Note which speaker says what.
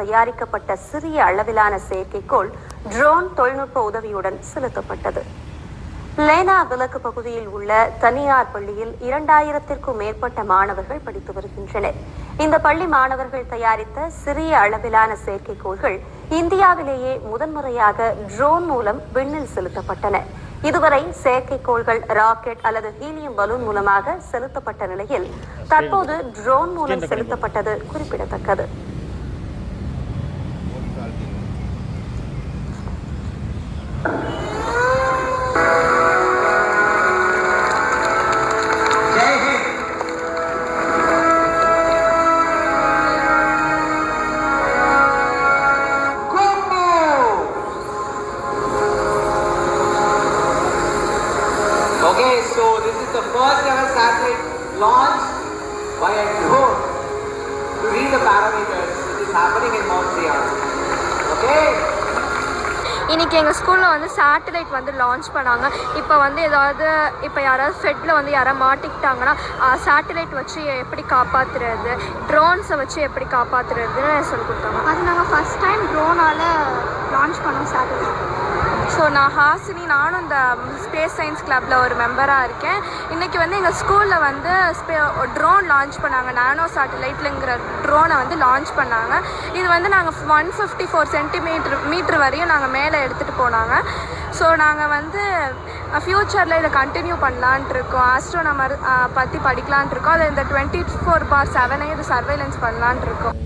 Speaker 1: தயாரிக்கப்பட்ட சிறிய அளவிலான செயற்கைக்கோள் ட்ரோன் தொழில்நுட்ப உதவியுடன் செலுத்தப்பட்டது. லேனா விலக்கு பகுதியில் உள்ள தனியார் பள்ளியில் 2000த்திற்கும் மேற்பட்ட மாணவர்கள் படித்து வருகின்றனர். இந்த பள்ளி மாணவர்கள் தயாரித்த சிறிய அளவிலான செயற்கைக்கோள்கள் இந்தியாவிலேயே முதன்முறையாக ட்ரோன் மூலம் விண்ணில் செலுத்தப்பட்டன. இதுவரை செயற்கைக்கோள்கள் ராக்கெட் அல்லது ஹீலியம் பலூன் மூலமாக செலுத்தப்பட்ட நிலையில் தற்போது ட்ரோன் மூலம் செலுத்தப்பட்டது குறிப்பிடத்தக்கது.
Speaker 2: Okay, so this is the first ever satellite launched by a drone to read the parameters. It is happening in Mount Siam. Okay?
Speaker 3: இன்றைக்கி எங்கள் ஸ்கூலில் வந்து சேட்டலைட் வந்து லான்ச் பண்ணாங்க. இப்போ வந்து யாராவது ஃபெட்டில் வந்து யாராவது மாட்டிக்கிட்டாங்கன்னா சேட்டலைட் வச்சு எப்படி காப்பாற்றுறது, ட்ரோன்ஸை வச்சு எப்படி காப்பாற்றுறதுன்னு சொல்லி கொடுத்தாங்க.
Speaker 4: அது நாங்கள் ஃபஸ்ட் டைம் ட்ரோனால் லான்ச் பண்ணோம் சேட்டலைட்.
Speaker 3: ஸோ நான் ஹாசினி, நானும் இந்த ஸ்பேஸ் சயின்ஸ் கிளப்பில் ஒரு மெம்பராக இருக்கேன். இன்றைக்கி வந்து எங்கள் ஸ்கூலில் வந்து ட்ரோன் லான்ச் பண்ணாங்க. நானோ சேட்டலைட்லுங்கிற ட்ரோனை வந்து லான்ச் பண்ணாங்க. இது வந்து நாங்கள் 154 சென்டிமீட்டர் வரையும் நாங்கள் மேலே எடுத்துகிட்டு போனாங்க. ஸோ நாங்கள் வந்து ஃப்யூச்சரில் இதை கண்டினியூ பண்ணலான்ட்டு இருக்கோம். ஆஸ்ட்ரோனமர் பற்றி படிக்கலான்ட்டு இருக்கோம். அது இந்த 24/7 இது சர்வைலன்ஸ் பண்ணலான்ட்டு இருக்கோம்.